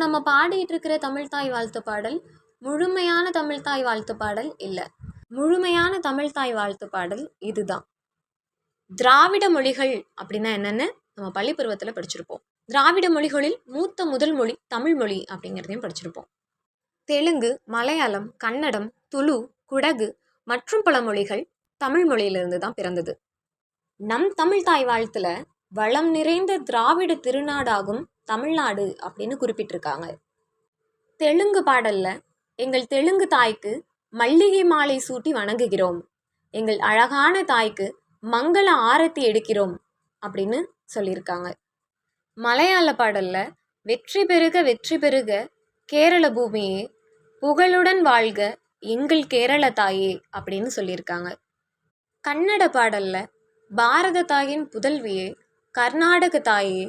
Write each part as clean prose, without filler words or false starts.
நம்ம பாடிட்டு இருக்கிற தமிழ்த்தாய் வாழ்த்து பாடல் முழுமையான தமிழ்த்தாய் வாழ்த்து பாடல் இல்லை. முழுமையான தமிழ்த்தாய் வாழ்த்து பாடல் இதுதான். திராவிட மொழிகள் அப்படின்னா என்னென்னு நம்ம பள்ளி பருவத்தில் படிச்சிருப்போம். திராவிட மொழிகளில் மூத்த முதல் மொழி தமிழ் மொழி அப்படிங்கிறதையும் படிச்சிருப்போம். தெலுங்கு, மலையாளம், கன்னடம், துளு, குடகு மற்றும் பல மொழிகள் தமிழ் மொழியிலிருந்து தான் பிறந்தது. நம் தமிழ்த்தாய் வாழ்த்துல வளம் நிறைந்த திராவிட திருநாடாகும் தமிழ்நாடு அப்படின்னு குறிப்பிட்டிருக்காங்க. தெலுங்கு பாடல்ல எங்கள் தெலுங்கு தாய்க்கு மல்லிகை மாலை சூட்டி வணங்குகிறோம், எங்கள் அழகான தாய்க்கு மங்கள ஆரத்தி எடுக்கிறோம் அப்படின்னு சொல்லியிருக்காங்க. மலையாள பாடல்ல வெற்றி பெருக வெற்றி பெருக கேரள பூமியே, புகழுடன் வாழ்க எங்கள் கேரள தாயே அப்படின்னு சொல்லியிருக்காங்க. கன்னட பாடல்ல பாரத தாயின் புதல்வியே, கர்நாடக தாயே,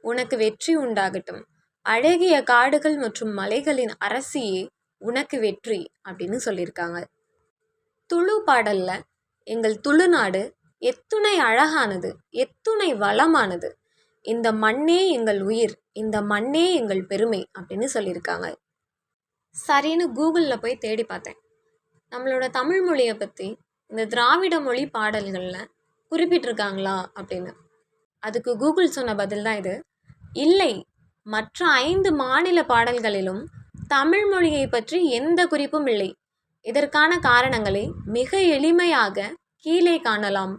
உனக்கு வெற்றி உண்டாகட்டும், அழகிய காடுகள் மற்றும் மலைகளின் அரசியே, உனக்கு வெற்றி அப்படின்னு சொல்லியிருக்காங்க. துளு பாடல்ல எங்கள் துளுநாடு எத்துணை அழகானது, எத்துணை வளமானது, இந்த மண்ணே எங்கள் உயிர், இந்த மண்ணே எங்கள் பெருமை அப்படின்னு சொல்லியிருக்காங்க. சரின்னு கூகுளில் போய் தேடி பார்த்தேன், நம்மளோட தமிழ் மொழியை பற்றி இந்த திராவிட மொழி பாடல்களில் குறிப்பிட்டிருக்காங்களா அப்படின்னு. அதுக்கு கூகுள் சொன்ன பதில் தான் இது. இல்லை, மற்ற 5 மாநில பாடல்களிலும் தமிழ் மொழியை பற்றி எந்த குறிப்பும் இல்லை. இதற்கான காரணங்களை மிக எளிமையாக கீழே காணலாம்.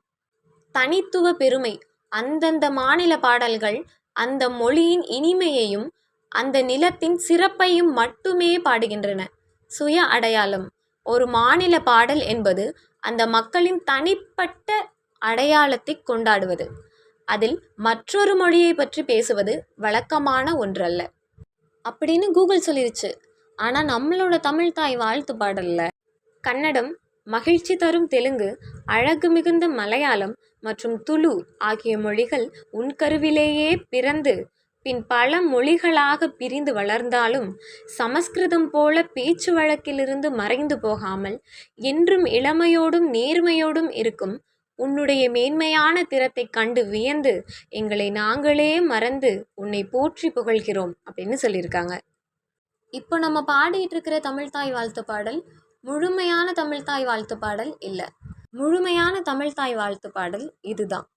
தனித்துவ பெருமை. அந்தந்த மாநில பாடல்கள் அந்த மொழியின் இனிமையையும் அந்த நிலத்தின் சிறப்பையும் மட்டுமே பாடுகின்றன. சுய அடையாளம். ஒரு மாநில பாடல் என்பது அந்த மக்களின் தனிப்பட்ட அடையாளத்தை கொண்டாடுவது. அதில் மற்றொரு மொழியை பற்றி பேசுவது வழக்கமான ஒன்றல்ல அப்படின்னு கூகுள் சொல்லிருச்சு. ஆனால் நம்மளோட தமிழ்த்தாய் வாழ்த்து பாடல்ல கன்னடம், மகிழ்ச்சி தரும் தெலுங்கு, அழகு மிகுந்த மலையாளம் மற்றும் துளு ஆகிய மொழிகள் உன் கருவிலேயே பிறந்து பின் பல மொழிகளாக பிரிந்து வளர்ந்தாலும் சமஸ்கிருதம் போல பேச்சு வழக்கிலிருந்து மறைந்து போகாமல் என்றும் இளமையோடும் நேர்மையோடும் இருக்கும் உன்னுடைய மேன்மையான திறத்தை கண்டு வியந்து எங்களை நாங்களே மறந்து உன்னை போற்றி புகழ்கிறோம் அப்படின்னு சொல்லியிருக்காங்க. இப்போ நம்ம பாடிட்டு இருக்கிற தமிழ்த்தாய் வாழ்த்து பாடல் முழுமையான தமிழ்த்தாய் வாழ்த்து பாடல் இல்லை. முழுமையான தமிழ்த்தாய் வாழ்த்து பாடல் இதுதான்.